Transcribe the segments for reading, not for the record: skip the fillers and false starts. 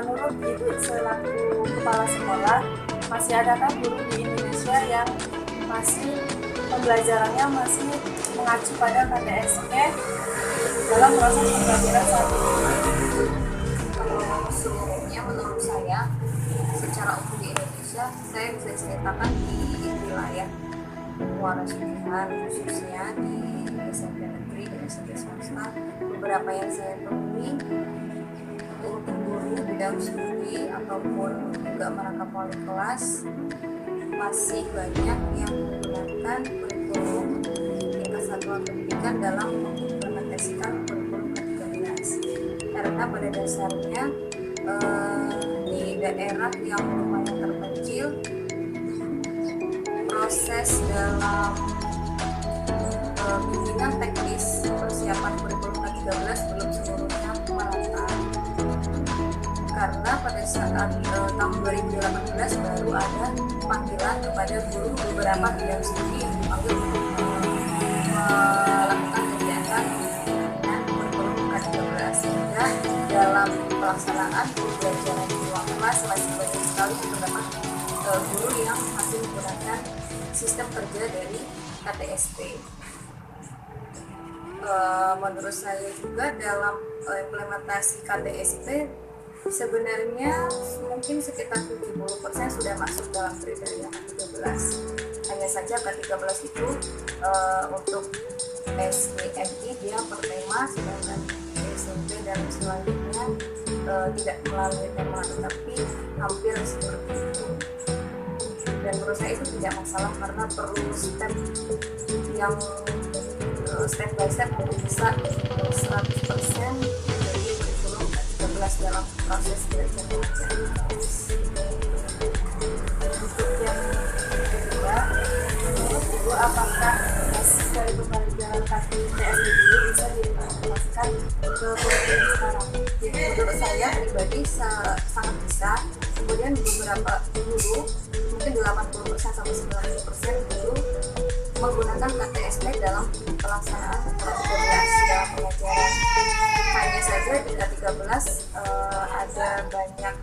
menurut Ibu selaku kepala sekolah, masih adakah guru di Indonesia yang masih pembelajarannya masih mengacu pada KTSP dalam proses pembelajaran saat ini? Seluruhnya menurut saya secara umum di Indonesia, saya bisa ceritakan di wilayah Muara Sungai khususnya di SMP negeri dan SMP swasta, beberapa yang saya temui untuk guru bidang studi ataupun juga merangkap wali kelas masih banyak yang menggunakan kurikulum tingkat satuan pendidikan dalam mengimplementasikan kurikulum ke-13, karena pada dasarnya di daerah yang lumayan terpencil proses dalam bimbingan teknis persiapan kurikulum ke-13 belum seluruhnya merata, karena pada saat tahun 2018 baru ada panggilan kepada guru beberapa bidang studi yang dipanggil untuk melakukan kegiatan dengan kurikulum ke-13, sehingga dalam pelaksanaan pembelajaran di ruang kelas masih banyak sekali terdapat guru yang masih menggunakan sistem kerja dari KTSP. Menurut saya juga dalam implementasi KTSP sebenarnya mungkin sekitar 70% sudah masuk dalam kriteria K13. Hanya saja K13 itu untuk SDMI dia per tema, sedangkan SMP dan selanjutnya tidak melalui tema, tetapi hampir seperti itu. Dan menurut saya itu tidak masalah karena perlu step yang step by step untuk bisa 100% menjadi kurikulum K13 dalam proses belajar mengajar. Untuk yang kedua, menurut Ibu apakah hasil dari pembelajaran KTSP dulu bisa diimplementasikan ke kurikulum sekarang? Jadi menurut saya pribadi sangat bisa. Kemudian beberapa guru, mungkin 80% sampai 90% guru menggunakan KTSP dalam pelaksanaan K13 dalam pengajaran. Hanya saja di K13 ada banyak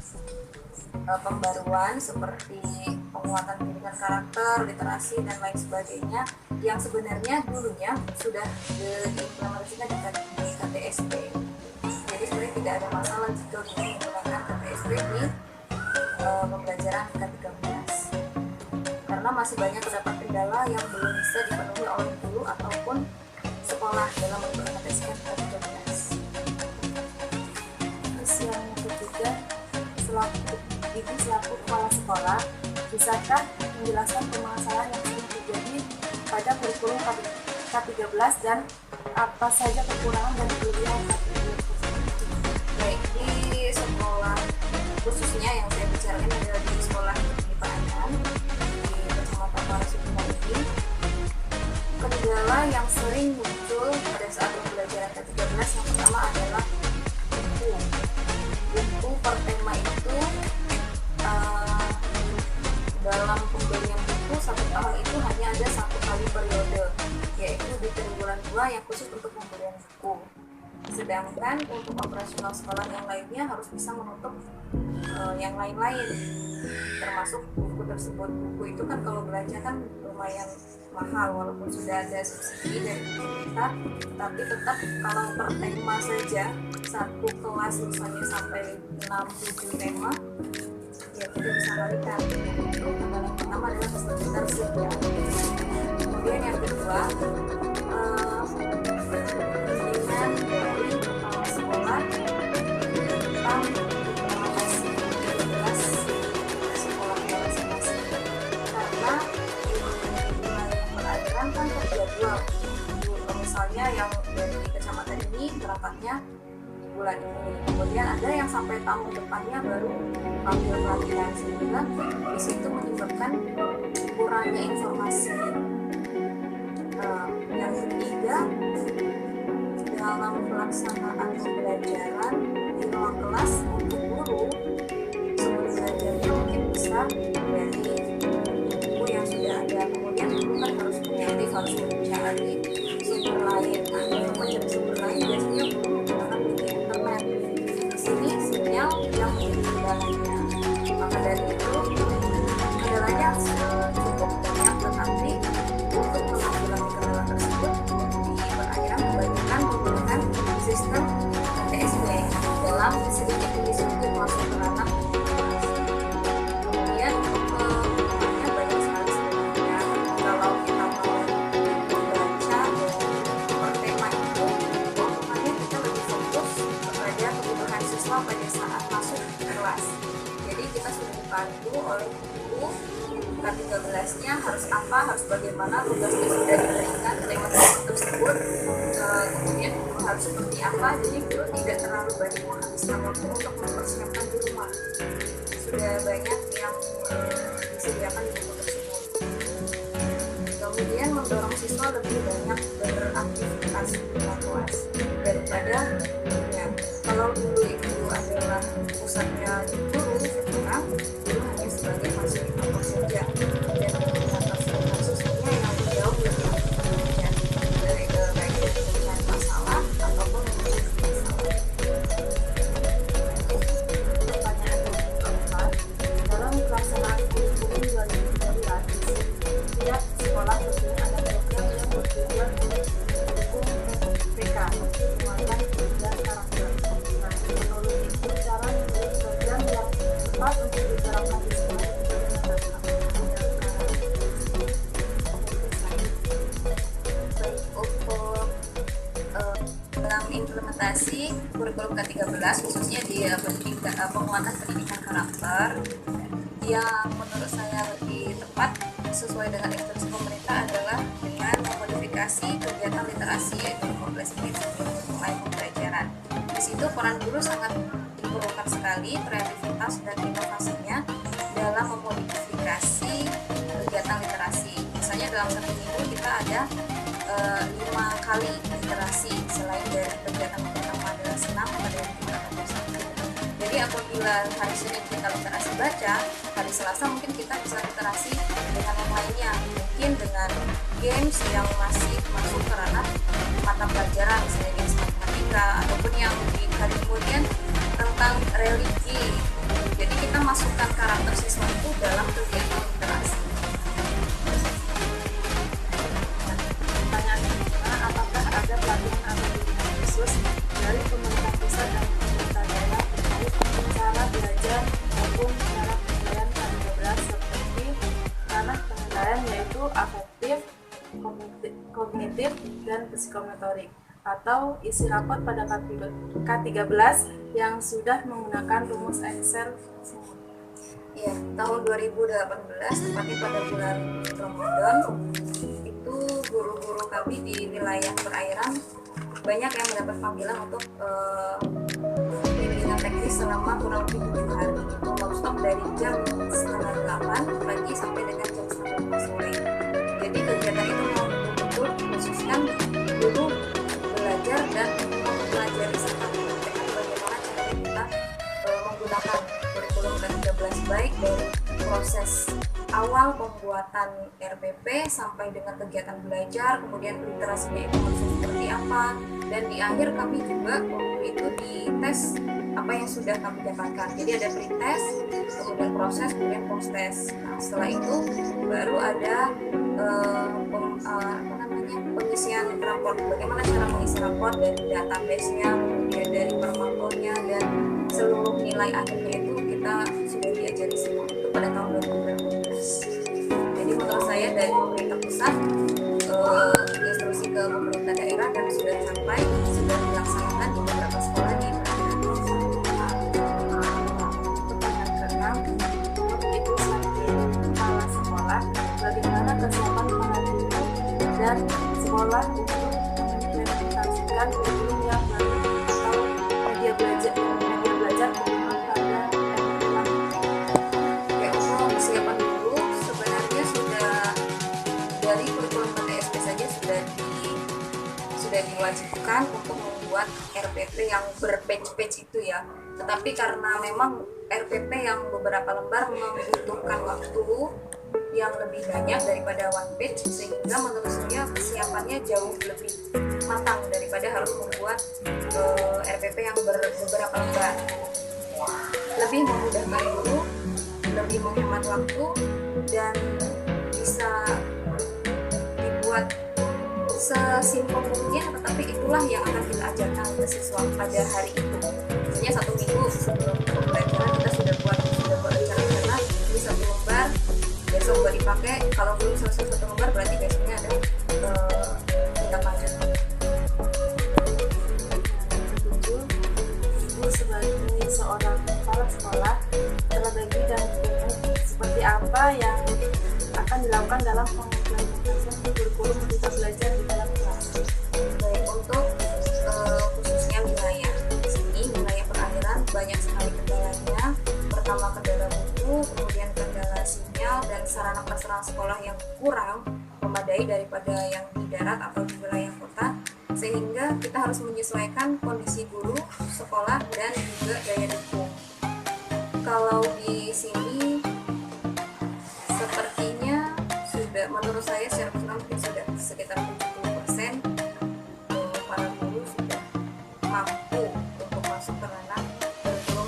pembaruan seperti penguatan pendidikan karakter, literasi, dan lain sebagainya yang sebenarnya dulunya sudah diimplementasikan di KTSP. Jadi sebenarnya tidak ada masalah jika guru menggunakan KTSP di pembelajaran K13, karena masih banyak terdapat kendala yang belum bisa dipenuhi oleh guru ataupun sekolah dalam mengimplementasikan K13. Terus yang ketiga, Ibu selaku kepala sekolah, bisakah menjelaskan permasalahan yang sering terjadi pada kurikulum K13 dan apa saja kekurangan dan kelebihan K13? Baik, di sekolah khususnya yang saya bicarakan adalah di sekolah di Pangan di Kecamatan Muara Sungai ini, kendala yang sering muncul pada saat pembelajaran K13 yang pertama adalah buku per tema itu. Dalam pembelian buku satu tahun itu hanya ada satu kali periode, yaitu di triwulan 2 yang khusus untuk pembelian buku. Sedangkan untuk operasional sekolah yang lainnya harus bisa menutup yang lain-lain, termasuk buku tersebut. Buku itu kan kalau belanja kan lumayan mahal, walaupun sudah ada subsidi dari pemerintah, tapi tetap kalau per tema saja satu kelas misalnya sampai 6-7 tema, ya kita bisa balikan. Itu kendala yang pertama adalah ketersediaan. Kemudian yang kedua, bimbingan dari kepala sekolah tentang implementasi K13 di sekolah masing-masing, karena wilayah peradilan kan terjadwal. Misalnya yang dari kecamatan ini berangkatnya bulan ini, kemudian ada yang sampai tahun depannya baru panggil pelatihan, sehingga di situ menyebabkan kurangnya informasi. Yang ketiga, dalam pelaksanaan pembelajaran di ruang kelas untuk guru, sumber belajarnya mungkin bisa dari buku yang sudah ada, kemudian guru kan harus kreatif, harus mencari sumber lain. Nah, untuk mencari sumber lain biasanya guru menggunakan media internet. Di sini sinyal yang yang menjadi kendalanya. Maka dari itu kendalanya cukup banyak, tetapi untuk menanggulangi kendala tersebut di perairan kebanyakan menggunakan sistem TSP dalam sedikit demi sedikit masuk ke ranah. Kemudian penggunaannya banyak sekali sebenarnya. Kalau kita mau membaca per tema itu, pokoknya kita lebih fokus kepada kebutuhan siswa pada saat masuk kelas. Jadi kita sudah dipandu oleh guru K13-nya harus apa, harus bagaimana, tugasnya sudah diberikan lewat kelompok tersebut, kemudian guru harus seperti apa. Jadi guru tidak terlalu banyak menghabiskan waktu untuk mempersiapkan di rumah. Sudah banyak yang disediakan di buku tersebut. Kemudian mendorong siswa lebih banyak beraktivitas di kelas daripada gurunya. Kalau dulu itu adalah pusatnya di guru, sekarang guru hanya sebagai fasilitator saja dan mengatasi kasusnya yang jauh lebih aktif dari baik dari pemecahan masalah ataupun menyelesaikan masalah. Pertanyaan keempat, dalam pelaksanaan kurikulum 2013, setiap sekolah tentunya ada program yang bertujuan untuk mendukung PK, penguatan dan karakter. Nah, menurut itu cara membuat program yang tepat untuk diterapkan di sekolah Baik, untuk dalam implementasi kurikulum K13 khususnya di penguatan pendidikan karakter, yang menurut saya lebih tepat sesuai dengan instruksi pemerintah adalah dengan memodifikasi kegiatan literasi, yaitu 15 menit sebelum mulai pembelajaran. Di situ peran guru sangat diperlukan sekali, kreativitas dan inovasinya dalam memodifikasi kegiatan literasi. Misalnya dalam satu minggu kita ada 5 kali literasi, selain dari kegiatan pertama adalah senam pada yang kita lakukan. Jadi apabila hari Senin kita literasi baca, hari Selasa mungkin kita bisa literasi dengan yang lainnya, mungkin dengan games yang masih masuk ke ranah mata pelajaran, misalnya games matematika, ataupun yang di hari kemudian tentang religi. Jadi kita masukkan karakter siswa itu dalam kegiatan literasi. Pertanyaan kedua, apakah ada pelatihan atau bimbingan khusus dari pemerintah pusat dan pemerintah daerah terkait cara belajar maupun cara penilaian K13 seperti ranah penilaian yaitu afektif, kognitif, dan psikomotorik, atau isi rapot pada K13 yang sudah menggunakan rumus Excel? Ya, tahun 2018, tepatnya pada bulan Ramadan, itu guru-guru kami di wilayah perairan banyak yang mendapat panggilan untuk bimbingan teknis selama kurang lebih 7 hari, non-stop dari jam setengah 8 pagi sampai dengan jam setengah 5 sore. Jadi kegiatan itu betul-betul dikhususkan guru belajar dan mempelajari serta mempraktekkan bagaimana cara kita menggunakan kurikulum K13, baik dari proses awal pembuatan RPP sampai dengan kegiatan belajar, kemudian literasinya itu maksudnya seperti apa, dan di akhir kami juga waktu itu dites apa yang sudah kami dapatkan. Jadi ada pre-test, kemudian proses, kemudian post-test. Nah, setelah itu baru ada pengisian raport, bagaimana cara mengisi raport dari database-nya, kemudian dari permakulnya, dan seluruh nilai akhirnya itu kita sudah diajari semua itu pada tahun 2018. Jadi menurut saya dari pemerintah pusat instruksi ke pemerintah daerah dan sudah sampai, sudah dilaksanakan di beberapa sekolah di perairan. Pertanyaan keenam, menurut Ibu sebagai kepala sekolah, bagaimana kesiapan para guru dan sekolah untuk mengimplementasikan kurikulum yang baru atau media belajar berkembang pada era. Ya, untuk kesiapan guru sebenarnya sudah dari kurikulum KTSP saja sudah diwajibkan untuk membuat RPP yang berpage-page itu ya. Tetapi karena memang RPP yang beberapa lembar membutuhkan waktu yang lebih banyak daripada one page, sehingga menurut saya kesiapannya jauh lebih matang daripada harus membuat RPP yang beberapa lembar. lebih memudahkan guru, lebih menghemat waktu, dan bisa dibuat sesimpel mungkin, tetapi itulah yang akan kita ajarkan ke siswa pada hari itu. Misalnya 1 minggu sebelum pembelajaran kita sudah buat rencana, ini 1 lembar, besok baru dipakai. Kalau belum selesai 1 lembar berarti besoknya ada tindak lanjut. Ibu sebagai seorang kepala sekolah terlebih dan seperti apa yang akan dilakukan dalam pengimplementasian kurikulum Merdeka Belajar di dalam kelas. Baik, untuk khususnya wilayah sini, wilayah perairan, banyak sekali kendalanya. Pertama kendala buku, kemudian kendala sinyal dan sarana prasarana sekolah yang kurang memadai daripada yang di darat atau di wilayah kota, sehingga kita harus menyesuaikan kondisi guru, sekolah, dan juga daya dukung. Kalau di sini sepertinya sudah, menurut saya secara personal mungkin sudah sekitar 70% para guru sudah mampu untuk masuk ke ranah kurikulum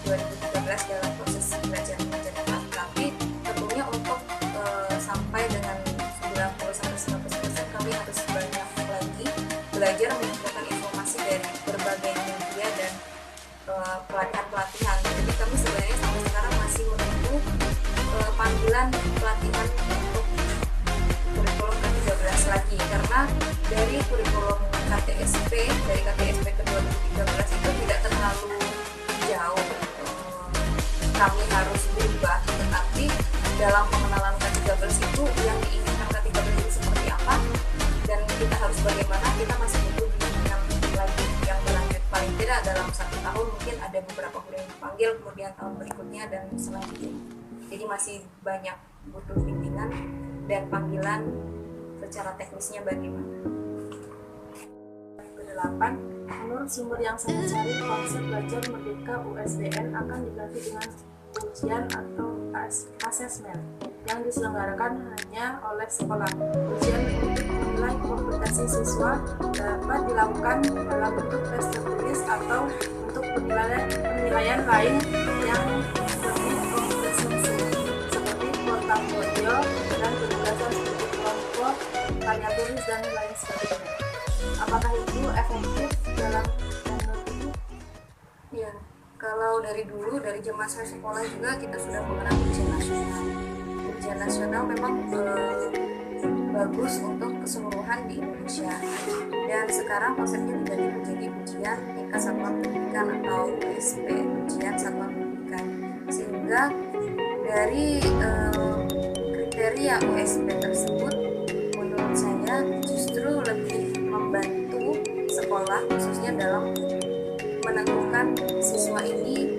2013 dalam proses belajar mengajar kelas. Tapi tentunya untuk sampai dengan 90-100% kami harus banyak lagi belajar mengumpulkan informasi dari berbagai media dan pelatihan-pelatihan. Jadi kami sebenarnya sampai sekarang masih menunggu panggilan pelatihan untuk kurikulum ke-13 lagi, karena dari kurikulum KTSP, dari KTSP ke 2013 itu tidak terlalu jauh kami harus berubah, tetapi dalam pengenalan K13 itu yang diinginkan K13 itu seperti apa dan kita harus bagaimana, kita masih butuh bimbingan lagi yang berlanjut, paling tidak dalam 1 tahun mungkin ada beberapa guru yang dipanggil, kemudian tahun berikutnya dan selanjutnya. Jadi masih banyak butuh bimbingan dan panggilan secara teknisnya bagaimana. Ke-8, menurut sumber yang saya cari, konsep belajar merdeka USBN akan diganti dengan ujian atau asesmen yang diselenggarakan hanya oleh sekolah. Ujian untuk menilai kompetensi siswa dapat dilakukan dalam bentuk tes tertulis atau untuk penilaian lain yang lebih komprehensif seperti portofolio dan penjelasan seperti kelompok, karya tulis dan lain sebagainya. Apakah itu efektif dalam menurut Ibu? Ya, kalau dari dulu, dari zaman saya sekolah juga kita sudah mengenal ujian nasional. Ujian nasional memang bagus untuk keseluruhan di Indonesia. Dan sekarang konsepnya diganti menjadi ujian tingkat satuan pendidikan atau USP, ujian satuan pendidikan. Sehingga dari kriteria USP tersebut, menurut saya justru lebih membantu sekolah khususnya dalam menentukan siswa ini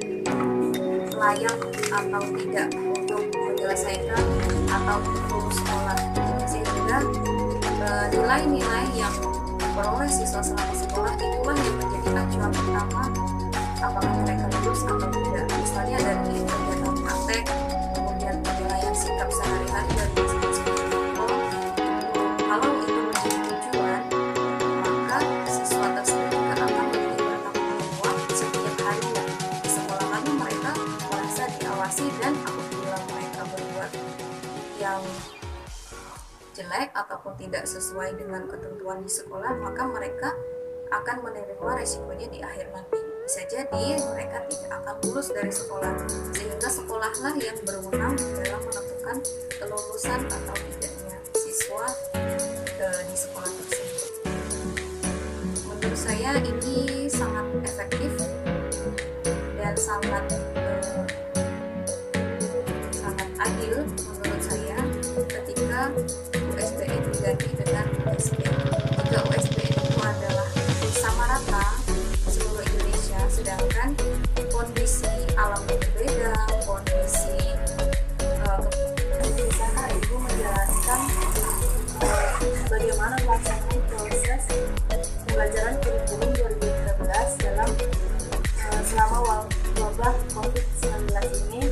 layak atau tidak untuk menyelesaikan atau lulus sekolah, sehingga nilai-nilai yang diperoleh siswa selama sekolah itulah yang menjadi acuan utama apakah mereka lulus atau tidak. Misalnya dari kegiatan praktek, kemudian penilaian sikap sehari-hari dan masing-masing kelompok. Kalau itu menjadi tujuan, maka siswa tersebut juga akan lebih bertanggung jawab setiap harinya di sekolah, karena mereka merasa diawasi, dan apabila mereka berbuat yang jelek ataupun tidak sesuai dengan ketentuan di sekolah, maka mereka akan menerima resikonya di akhir nanti. Bisa jadi mereka tidak akan lulus dari sekolah, sehingga sekolahlah yang berwenang dalam menentukan kelulusan atau tidaknya siswa di sekolah tersebut. Menurut saya ini sangat efektif dan sangat adil menurut saya ketika USBN diganti dengan USBN. Jika USBN itu adalah sama rata seluruh Indonesia, sedangkan kondisi alamnya berbeda, kondisi Bisa Ibu menjelaskan bagaimana pelaksanaan proses pembelajaran kurikulum 2013 dalam selama wabah COVID-19 ini?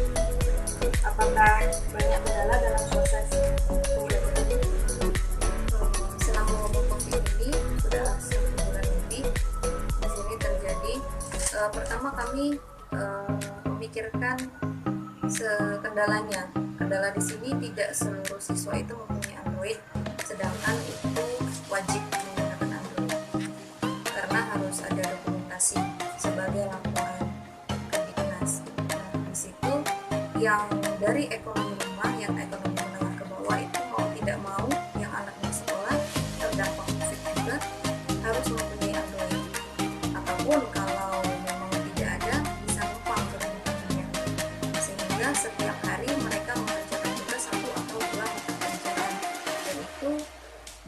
Apakah banyak kendala dalam proses pembelajaran ini? Selama wabah COVID ini sudah 1 bulan lebih di sini terjadi. Pertama kami memikirkan kendalanya. Kendala di sini tidak seluruh siswa itu mempunyai Android, sedangkan itu wajib menggunakan Android karena harus ada dokumentasi sebagai laporan ke Dignas. Nah, di situ yang dari ekonomi rumah, yang ekonomi menengah ke bawah itu mau tidak mau yang anaknya sekolah terdampak COVID juga harus mempunyai Android, ataupun kalau memang tidak ada bisa numpang ke rumahnya, sehingga setiap hari mereka mengerjakan tugas 1 atau 2 mata pelajaran, dan itu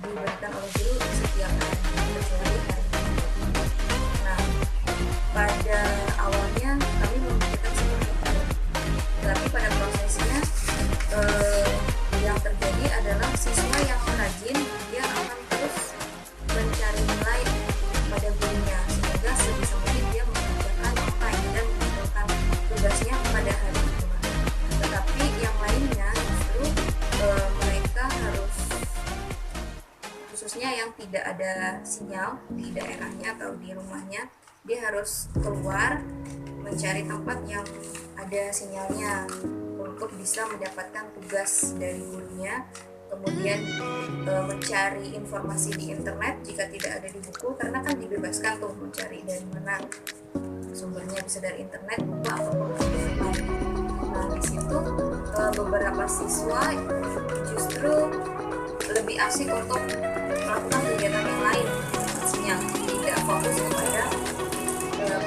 diberikan oleh guru setiap hari kecuali hari Minggu. Nah, pada awalnya kami memikirkan seperti itu, tapi pada prosesnya yang terjadi adalah siswa yang rajin dia akan terus mencari nilai pada gurunya, sehingga sebisa mungkin dia mengerjakan online dan mengumpulkan tugasnya pada hari itu. Tetapi yang lainnya justru mereka harus, khususnya yang tidak ada sinyal di daerahnya atau di rumahnya, dia harus keluar mencari tempat yang ada sinyalnya untuk bisa mendapatkan tugas dari gurunya, kemudian mencari informasi di internet jika tidak ada di buku, karena kan dibebaskan tuh mencari dari mana sumbernya, bisa dari internet, buku ataupun online. Nah, di situ beberapa siswa justru lebih asik untuk melakukan kegiatan yang lain, yang tidak fokus kepada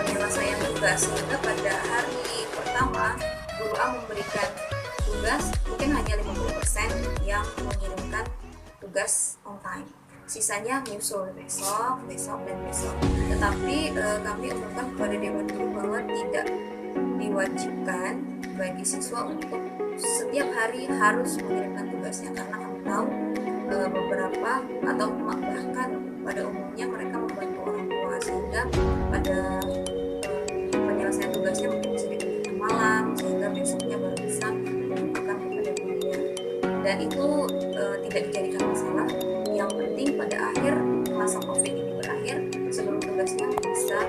penyelesaian tugas, sehingga pada hari pertama guru A memberikan tugas mungkin hanya 50% yang mengirimkan tugas on time, sisanya nyusul besok dan besok. Tetapi kami umumkan kepada dewan guru bahwa tidak diwajibkan bagi siswa untuk setiap hari harus mengirimkan tugasnya, karena kami tahu beberapa atau bahkan pada umumnya mereka membantu orang tua, sehingga pada penyelesaian tugasnya mungkin bisa dikerjakan malam, sehingga besoknya baru bisa menunjukkan kepada gurunya, dan itu tidak dijadikan masalah. Yang penting pada akhir masa COVID ini berakhir, seluruh tugasnya bisa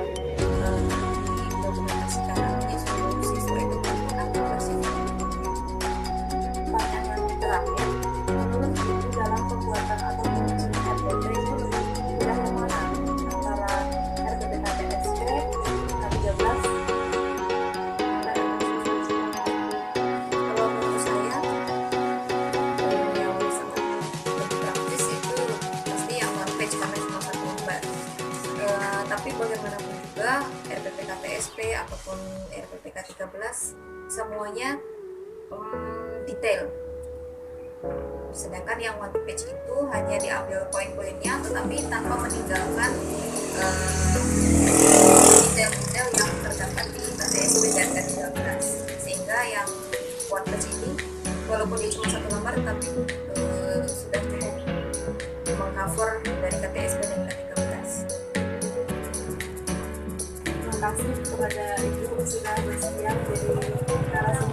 didokumentasikan, artinya seluruh siswa itu melakukan tugasnya. Pertanyaan yang terakhir, menurut Ibu dalam pembuatan atau penyusunan RPP itu lebih mudah yang mana antara RPPKTSP, K13, dan Kalau menurut saya yang sangat lebih praktis itu pasti yang one page karena cuma 1 lembar. Tapi bagaimanapun juga RPPKTSP ataupun RPPK13 semuanya detail. Sedangkan yang one page itu hanya diambil poin-poinnya, tetapi tanpa meninggalkan detail-detail yang terdapat di KTSP dan K13, sehingga yang one page ini walaupun dia cuma 1 lembar tapi sudah cukup mengcover dari KTSP dan K13. terima kasih kepada Ibu sudah bersedia menjadi narasumber